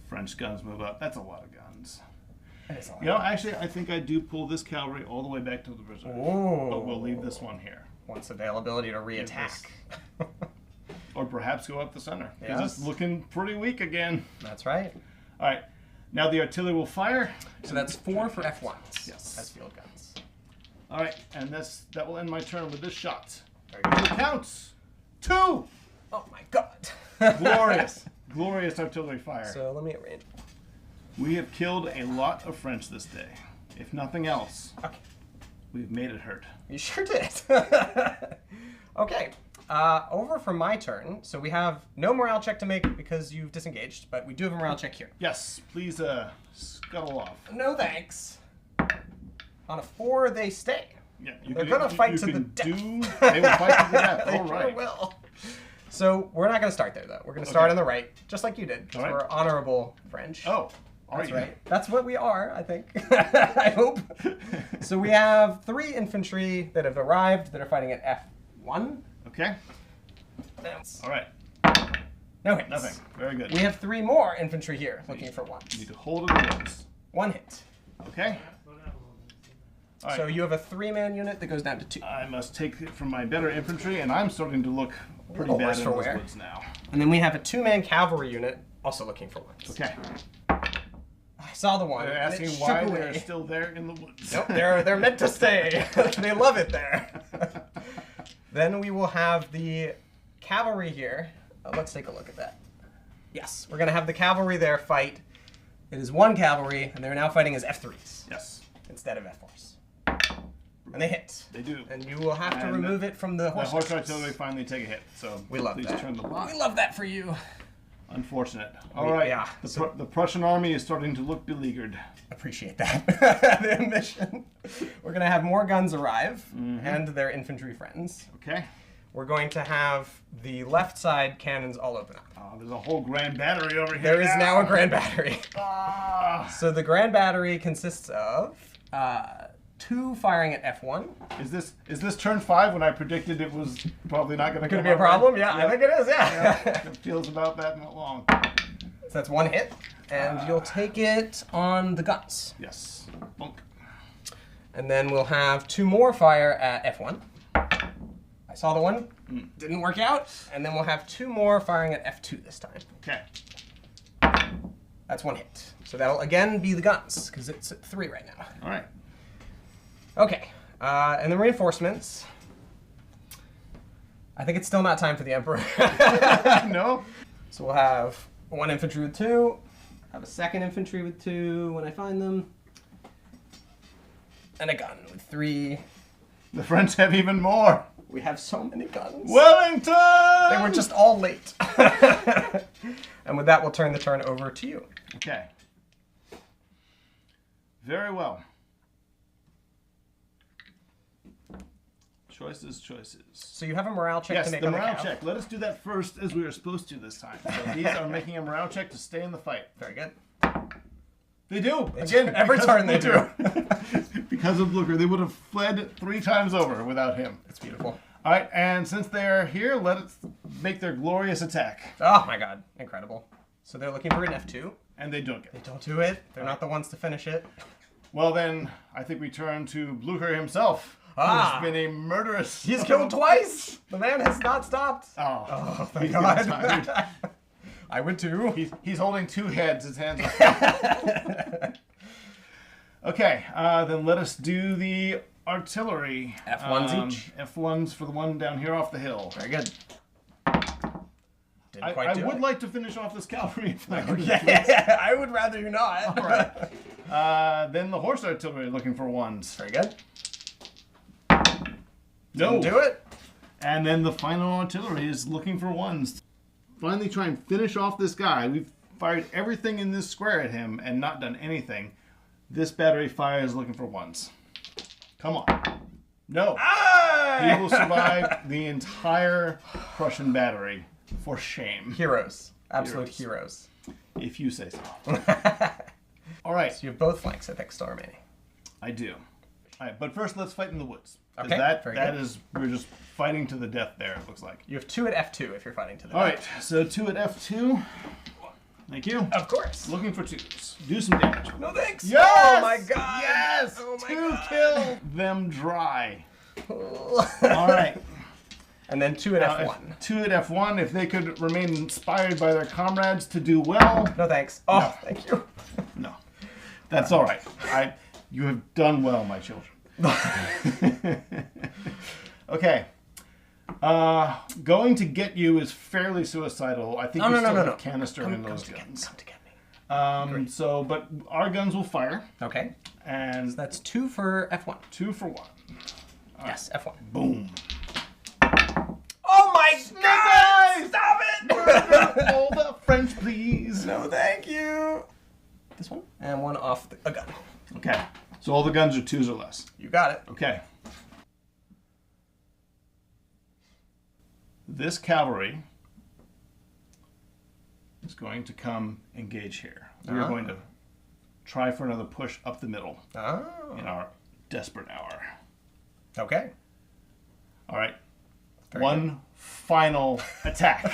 French guns move up. That's a lot of guns. It is a lot. You know, actually, I think I do pull this cavalry all the way back to the reserve. Ooh. But we'll leave this one here. Wants availability to reattack. Or perhaps go up the center. Because Yes. it's looking pretty weak again. That's right. All right. Now the artillery will fire. So that's 4 for F1s. Yes. As field guns. All right. And that will end my turn with this shot. Very It good. counts. 2. Oh my god. Glorious. Glorious artillery fire. So let me arrange. We have killed a lot of French this day. If nothing else, Okay. we've made it hurt. You sure did. Okay. Over for my turn. So we have no morale check to make because you've disengaged, but we do have a morale check here. Yes, please scuttle off. No thanks. On a 4, they stay. Yeah, They're gonna fight to the death. They will fight to the death. They All sure right. will. So we're not going to start there, though. We're going to start Okay. on the right, just like you did, because All right. we're honorable French. Oh, are That's you? right. That's what we are, I think. I hope. So we have 3 infantry that have arrived that are fighting at F1. Okay. All right. No hits. Nothing. Very good. We have 3 more infantry here looking for You ones. need to hold in the woods. 1 hit. Okay. All right. So you have a 3-man unit that goes down to 2. I must take it from my better infantry, and I'm starting to look pretty little bad worse in for those wear. woods now. And then we have a 2-man cavalry unit also looking for ones. Okay. I saw the one. They're and it asking shook why away. they're still there in the woods. Nope, they're meant to stay. They love it there. Then we will have the cavalry here. Let's take a look at that. Yes, we're going to have the cavalry there fight. It is 1 cavalry, and they're now fighting as F3s. Yes. Instead of F4s. And they hit. They do. And you will have to remove it from the horse. The horse artillery finally take a hit. So we love please that. turn the block. We love that for you. Unfortunate. All right. Yeah. The Prussian army is starting to look beleaguered. Appreciate that. The ambition. We're going to have more guns arrive and their infantry friends. Okay. We're going to have the left side cannons all open up. Oh, there's a whole grand battery over here. There is now a grand battery. Ah. So the grand battery consists of 2 firing at F1. Is this turn 5 when I predicted it was probably not going to Could be a problem? Yeah, I think it is, yeah. It feels about that not long. So that's 1 hit, and you'll take it on the guns. Yes. Bunk. And then we'll have 2 more fire at F1. I saw the one, didn't work out. And then we'll have 2 more firing at F2 this time. Okay. That's 1 hit. So that'll again be the guns, because it's at 3 right now. All right. Okay, and the reinforcements. I think it's still not time for the Emperor. No? So we'll have 1 infantry with 2, have a 2nd infantry with 2 when I find them, and a gun with 3. The French have even more. We have so many guns. Wellington! They were just all late. And with that, we'll turn the turn over to you. Okay. Very well. Choices. So you have a morale check Yes, to make the on morale the cav. check. Let us do that first, as we were supposed to this time. So these are making a morale check to stay in the fight. Very good. They do. Again, Every because turn they do. Because of Blucher, they would have fled 3 times over without him. It's beautiful. All right, and since they're here, let us make their glorious attack. Oh my god, incredible. So they're looking for an F2. And they don't get They it. don't do it. They're not the ones to finish it. Well, then, I think we turn to Blucher himself, Ah. who's been a murderous... He's killed twice. The man has not stopped. Oh, Thank he's God. getting tired. I would too. He's holding 2 heads. His hands are... Okay, then let us do the artillery. F1s each? F1s for the one down here off the hill. Very good. Didn't I quite do would it. like to finish off this cavalry if I could. Yeah, I would rather you not. All right. Then the horse artillery looking for 1s. Very good. No. Didn't do it. And then the final artillery is looking for 1s. Finally try and finish off this guy. We've fired everything in this square at him and not done anything. This battery fire is looking for 1s. Come on. No. He will survive the entire Prussian battery. For shame. Heroes. Absolute heroes. If you say so. All right. So you have both flanks, I think, still remaining. I do. All right, but first let's fight in the woods. 'Cause Okay, That very good. is, we're just fighting to the death there, it looks like. You have 2 at F2 if you're fighting to the All right, so 2 at F2. Thank you. Of course. Looking for 2s. Do some damage. No thanks. Yes! Oh my god. Yes! Oh my 2 god. kill them dry. All right. And then 2 at F1. 2 at F1. If they could remain inspired by their comrades to do well. No thanks. Oh, No. thank you. No. That's all right. You have done well, my children. Okay. Going to get you is fairly suicidal. I think you still have canister in those guns. Come to get me. So, but our guns will fire, Okay. and So that's 2 for F1. 2 for 1. Yes, F1. Boom. Oh my god! Stop it! All the French, please. No, thank you. This one? And 1 off a gun. Okay. So all the guns are 2s or less. You got it. Okay. This cavalry is going to come engage here. We are going to try for another push up the middle Oh. in our desperate hour. Okay. All right. Very One final attack.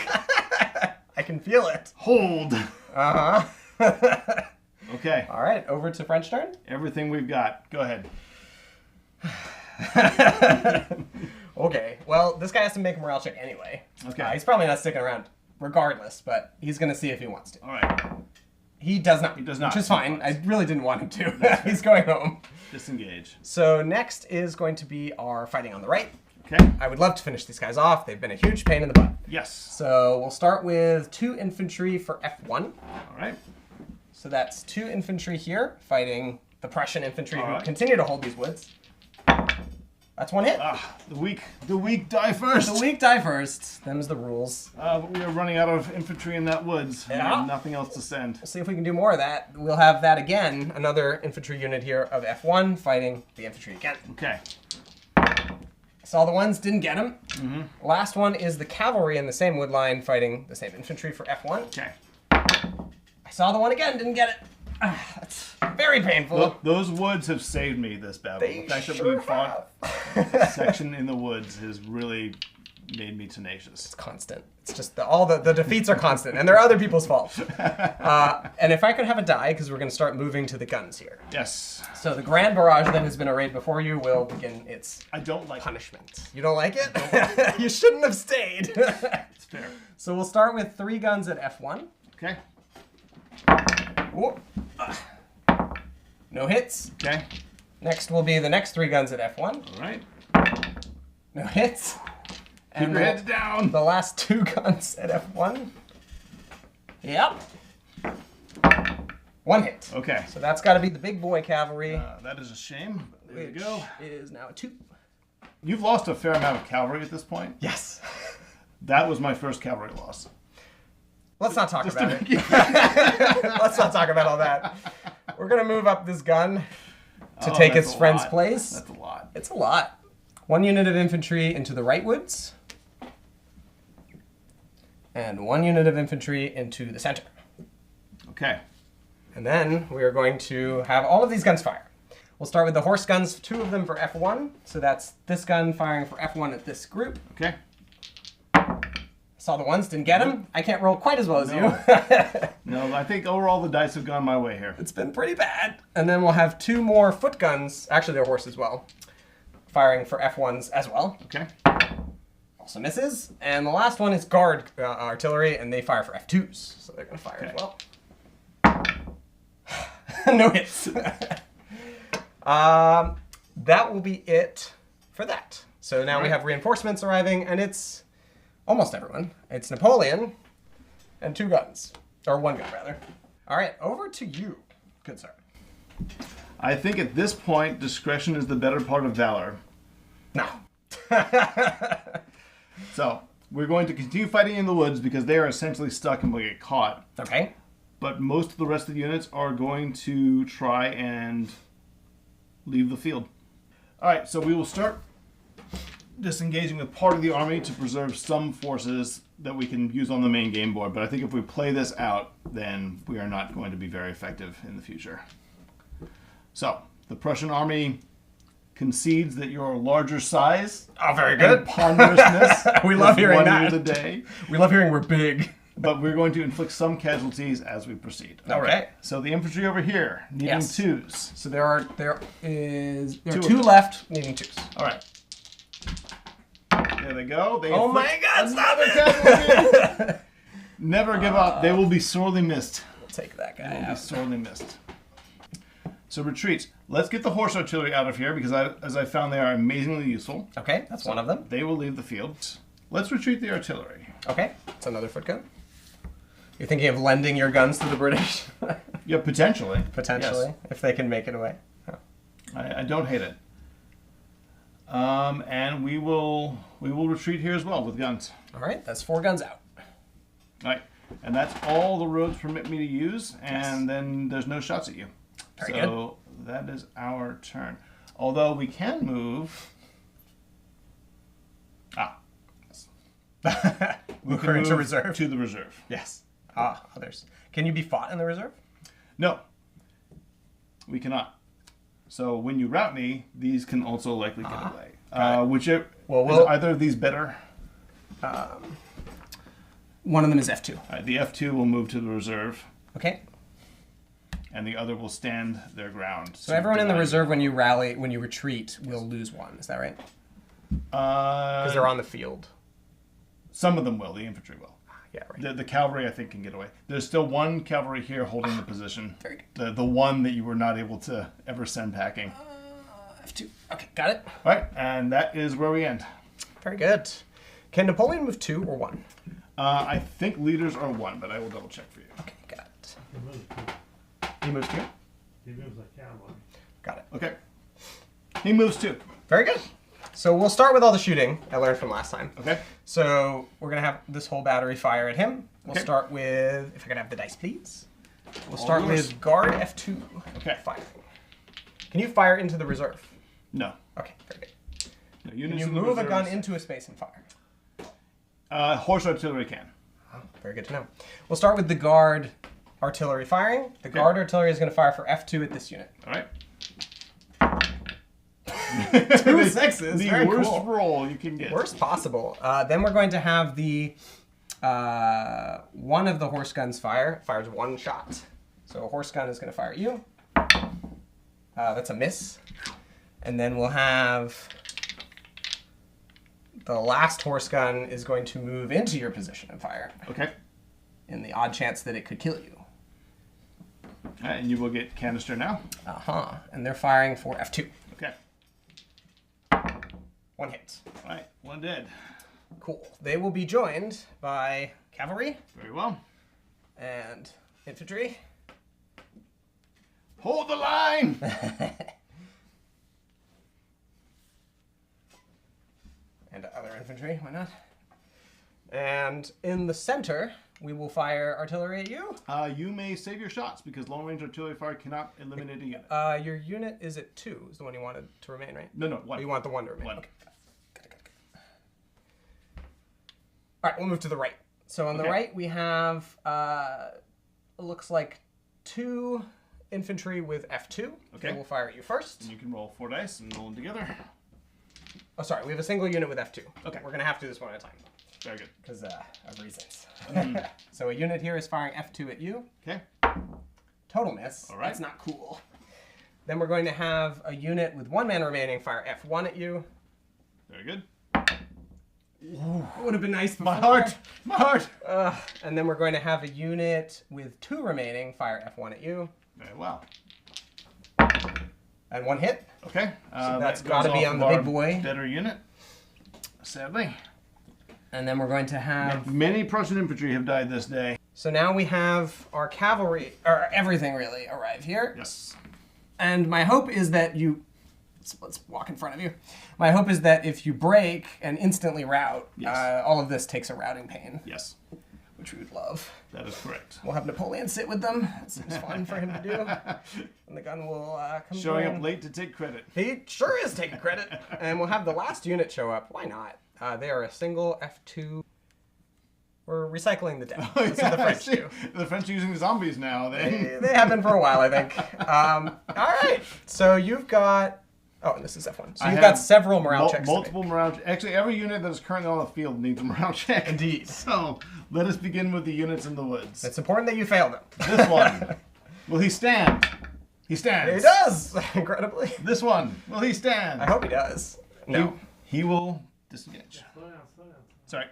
I can feel it. Hold. Uh-huh. Okay. All right, over to French turn. Everything we've got. Go ahead. Okay, well, this guy has to make a morale check anyway. Okay. He's probably not sticking around regardless, but he's going to see if he wants to. All right. He does not. He does not. Which is fine. I really didn't want him to. He's going home. Disengage. So next is going to be our fighting on the right. Okay. I would love to finish these guys off. They've been a huge pain in the butt. Yes. So we'll start with 2 infantry for F1. All right. So that's 2 infantry here fighting the Prussian infantry who Alright. continue to hold these woods. That's 1 hit. The weak die first. The weak die first. Them's the rules. But we are running out of infantry in that woods. We Yeah. have nothing else to send. We'll see if we can do more of that. We'll have that again. Another infantry unit here of F1 fighting the infantry again. Okay. Saw the ones, didn't get them. Last one is the cavalry in the same wood line fighting the same infantry for F1. Okay. I saw the one again, didn't get it. That's very painful. Look, those woods have saved me this battle. They the fact that sure we fought a section in the woods has really made me tenacious. It's constant. It's just all the defeats are constant, and they're other people's fault. And if I could have a die, because we're going to start moving to the guns here. Yes. So the Grand Barrage that has been arrayed before you will begin its I don't like punishment. You don't like it? You shouldn't have stayed. It's fair. So we'll start with 3 guns at F1. Okay. Whoop. No hits. Okay. Next will be the next 3 guns at F1. All right. No hits. Keep your heads down. The last 2 guns at F1. Yep. 1 hit. Okay. So that's got to be the big boy cavalry. That is a shame. There you which go. is now a 2. You've lost a fair amount of cavalry at this point. Yes. That was my first cavalry loss. Let's not talk about it. Let's not talk about all that. We're going to move up this gun to take that's its a friend's lot. place. That's a lot. It's a lot. 1 unit of infantry into the right woods. And 1 unit of infantry into the center. Okay. And then we are going to have all of these guns fire. We'll start with the horse guns, 2 of them for F1. So that's this gun firing for F1 at this group. Okay. Saw the ones, didn't get them. I can't roll quite as well as you. No, I think overall the dice have gone my way here. It's been pretty bad. And then we'll have 2 more foot guns, actually they're horse as well, firing for F1s as well. Okay. Also misses. And the last one is guard artillery, and they fire for F2s. So they're going to fire as well. No hits. That will be it for that. So now we have reinforcements arriving, and it's almost everyone. It's Napoleon and 2 guns. Or 1 gun, rather. All right, over to you, good sir. I think at this point, discretion is the better part of valor. No. So, we're going to continue fighting in the woods because they are essentially stuck and will get caught. Okay. But most of the rest of the units are going to try and leave the field. All right, so we will start disengaging with part of the army to preserve some forces that we can use on the main game board. But I think if we play this out, then we are not going to be very effective in the future. So, the Prussian army concedes that your larger size Oh, very good. and ponderousness We love has hearing won that. you the day. We love hearing we're big. But we're going to inflict some casualties as we proceed. All right. So the infantry over here needing Yes. 2s. So there are 2 of 2 them. left needing 2s. All right. There they go. They Oh my inflict God! Stop another it! casualty. Never give up. They will be sorely missed. We'll take that They guy will be out. sorely missed. So retreat. Let's get the horse artillery out of here because, as I found, they are amazingly useful. Okay, that's one of them. They will leave the field. Let's retreat the artillery. Okay, it's another foot gun. You're thinking of lending your guns to the British? Yeah, potentially. Potentially, Yes. if they can make it away. Oh. I don't hate it. And we will retreat here as well with guns. All right, that's 4 guns out. All right, and that's all the roads permit me to use, and then there's no shots at you. Very so that is our turn. Although we can move. We Move her into move reserve. to the reserve. Yes. Others. Can you be fought in the reserve? No, we cannot. So when you rout me, these can also likely get away. Whichever. Well, is either of these better? One of them is F2. All right, the F2 will move to the reserve, Okay. and the other will stand their ground. So everyone in the reserve, when you retreat, will lose 1. Is that right? Because they're on the field. Some of them will. The infantry will. Yeah, right. The cavalry, I think, can get away. There's still 1 cavalry here holding the position. Very good. The one that you were not able to ever send packing. F2. Okay, got it. All right, and that is where we end. Very good. Can Napoleon move 2 or 1? I think leaders are 1, but I will double check for you. Okay, got it. He moves 2? He moves like cowboy. Got it. Okay. He moves 2. Very good. So we'll start with all the shooting I learned from last time. Okay. So we're going to have this whole battery fire at him. We'll Okay. start with, if I could have the dice, please. We'll All start yours. with guard F2. Okay. Firing. Can you fire into the reserve? No. Okay, very good. No, Can units you in the move a gun reserves- into a space and fire? Horse artillery can. Oh, very good to know. We'll start with the guard artillery firing. The guard artillery is going to fire for F2 at this unit. All right. 2 sixes. The Very worst cool. roll you can get. Worst possible. Then we're going to have the one of the horse guns fire. It fires 1 shot. So a horse gun is going to fire at you. That's a miss. And then we'll have the last horse gun is going to move into your position and fire Okay. in the odd chance that it could kill you. All right, and you will get canister now. Uh-huh. And they're firing for F2. Okay. 1 hit. All right, 1 dead. Cool. They will be joined by cavalry Very well. and infantry. Hold the line. And other infantry, why not? And in the center, we will fire artillery at you. You may save your shots because long range artillery fire cannot eliminate a unit. Your unit is at 2, is the one you wanted to remain, right? No, Oh, 1. you want the 1 to remain? 1. Okay. Got it. All right, we'll move to the right. So on the Okay. right, we have, it looks like 2 infantry with F2. Okay. They will fire at you first. And you can roll 4 dice and roll them together. Oh, sorry, we have a single unit with F2. Okay. We're going to have to do this one at a time Very good. because of reasons. So a unit here is firing F2 at you. Okay. Total miss. All right. That's not cool. Then we're going to have a unit with 1 man remaining fire F1 at you. Very good. It would have been nice before. My heart. My heart. And then we're going to have a unit with 2 remaining fire F1 at you. Very well. And 1 hit. Okay. that's that gotta goes be off on of the our big boy. Better unit. Sadly. And then we're going to have... Many Prussian infantry have died this day. So now we have our cavalry, or everything really, arrive here. Yes. And my hope is that you... Let's walk in front of you. My hope is that if you break and instantly rout, Yes. all of this takes a routing pain, Yes. which we would love. That is correct. We'll have Napoleon sit with them. It seems fun for him to do. And the gun will come Showing in. up late to take credit. He sure is taking credit. And we'll have the last unit show up. Why not? They are a single F2. We're recycling the deck. That's what the French do. The French are using zombies now. They have been for a while, I think. All right. So you've got... Oh, and this is F1. So I you've have got several morale checks to Multiple morale. Actually, every unit that is currently on the field needs a morale check. make. Indeed. So let us begin with the units in the woods. It's important that you fail them. This one. Will he stand? He stands. He does, incredibly. This one. Will he stand? I hope he does. No. He will disengage. Slow down, slow down. Sorry.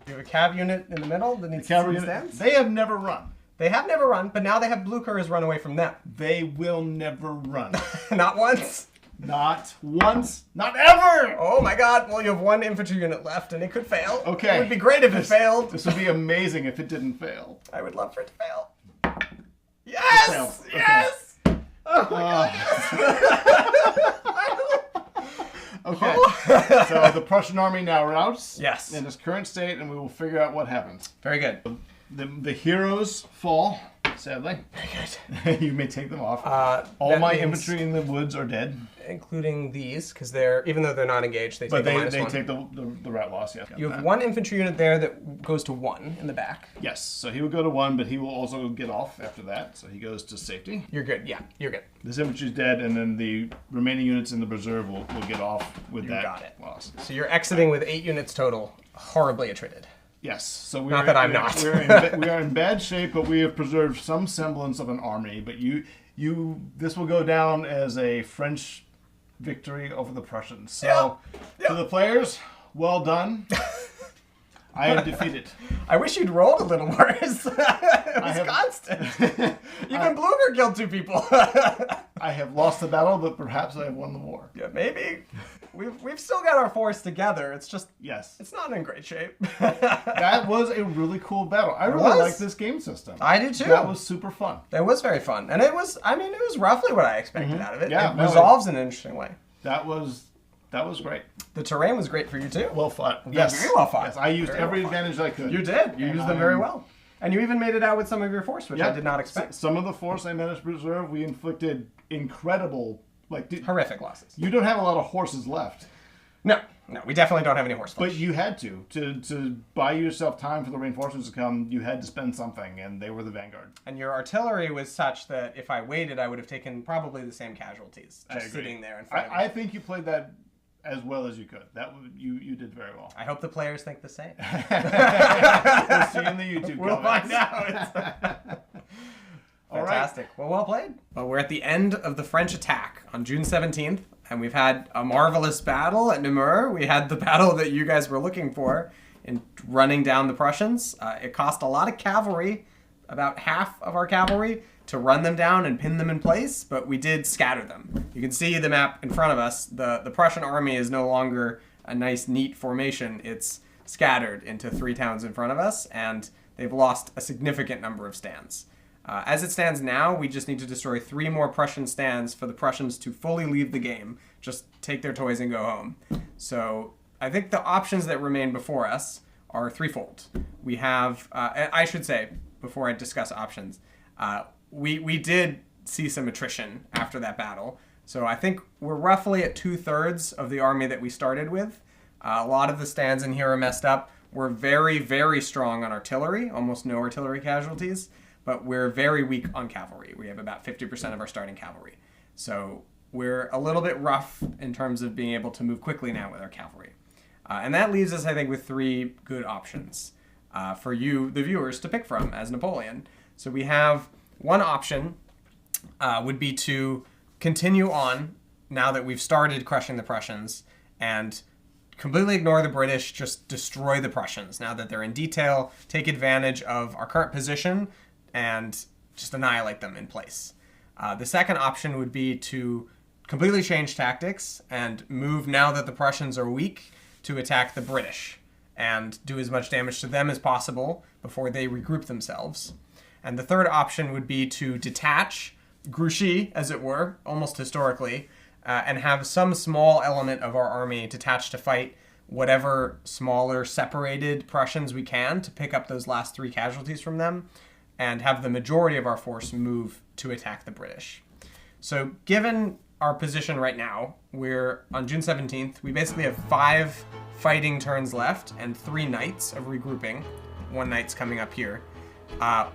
You have a cav unit in the middle that needs Cavalry to unit. stands. They have never run. They have never run, but now they have blue curs run away from them. They will never run. Not once. Not once. Not ever. Oh my god, well you have 1 infantry unit left and it could fail. Okay. It would be great if it failed. This would be amazing if it didn't fail. I would love for it to fail. Yes! failed. Okay. Yes! Oh my Okay. So the Prussian army now routs. Yes. In its current state, and we will figure out what happens. Very good. The heroes fall, sadly. Very good. You may take them off. All that my means- infantry in the woods are dead. Including these, because they're, even though they're not engaged, they But take a they -1. take the rout loss, yeah. You have 1 infantry unit there that goes to 1 in the back. Yes, so he will go to 1, but he will also get off after that. So he goes to safety. You're good, yeah, you're good. This infantry is dead, and then the remaining units in the reserve will get off with that got it. loss. So you're exiting with 8 units total, horribly attrited. Yes, so Not that I'm not. we are in bad shape, but we have preserved some semblance of an army. But this will go down as a French victory over the Prussians. So, to the players, well done. I am defeated. I wish you'd rolled a little worse. It was constant. Even Bluger killed 2 people. I have lost the battle, but perhaps I have won the war. Yeah, maybe. We've still got our force together. It's just it's not in great shape. That was a really cool battle. I really like this game system. I do too. That was super fun. That was very fun, and it was roughly what I expected out of it. Yeah, it resolves in an interesting way. That was great. The terrain was great for you too. Well fought. Yes, very well fought. Yes, I used very every well advantage I could. You did. You used them very well. And you even made it out with some of your force, which I did not expect. Some of the force I managed to preserve, we inflicted incredible, horrific losses. You don't have a lot of horses left. No, we definitely don't have any horse flesh. But you had to buy yourself time for the reinforcements to come. You had to spend something, and they were the vanguard. And your artillery was such that if I waited, I would have taken probably the same casualties, just agree. sitting there in front of me. I think you played that as well as you could. You did very well. I hope the players think the same. We'll see in the YouTube We'll comments. find out. Fantastic. Right. Well played. Well, we're at the end of the French attack on June 17th, and we've had a marvelous battle at Namur. We had the battle that you guys were looking for in running down the Prussians. It cost a lot of cavalry, about half of our cavalry, to run them down and pin them in place, but we did scatter them. You can see the map in front of us. The Prussian army is no longer a nice, neat formation. It's scattered into 3 towns in front of us, and they've lost a significant number of stands. As it stands now, we just need to destroy 3 more Prussian stands for the Prussians to fully leave the game. Just take their toys and go home. So I think the options that remain before us are threefold. We have, I should say, before I discuss options, we did see some attrition after that battle. So I think we're roughly at 2/3 of the army that we started with. A lot of the stands in here are messed up. We're very, very strong on artillery, almost no artillery casualties, but we're very weak on cavalry. We have about 50% of our starting cavalry. So we're a little bit rough in terms of being able to move quickly now with our cavalry. And that leaves us, I think, with 3 good options for you, the viewers, to pick from as Napoleon. So we have one option would be to continue on now that we've started crushing the Prussians and completely ignore the British, just destroy the Prussians now that they're in detail, take advantage of our current position, and just annihilate them in place. The second option would be to completely change tactics and move, now that the Prussians are weak, to attack the British and do as much damage to them as possible before they regroup themselves. And the third option would be to detach, Grouchy, as it were, almost historically, and have some small element of our army detached to fight whatever smaller separated Prussians we can to pick up those last 3 casualties from them, and have the majority of our force move to attack the British. So given our position right now, we're on June 17th, we basically have 5 fighting turns left and 3 nights of regrouping. 1 night's coming up here.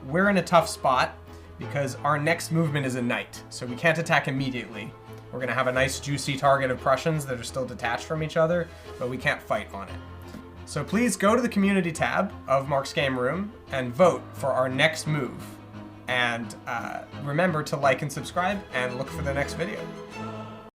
We're in a tough spot because our next movement is a night, so we can't attack immediately. We're going to have a nice juicy target of Prussians that are still detached from each other, but we can't fight on it. So please go to the community tab of Mark's Game Room and vote for our next move. And remember to like and subscribe and look for the next video.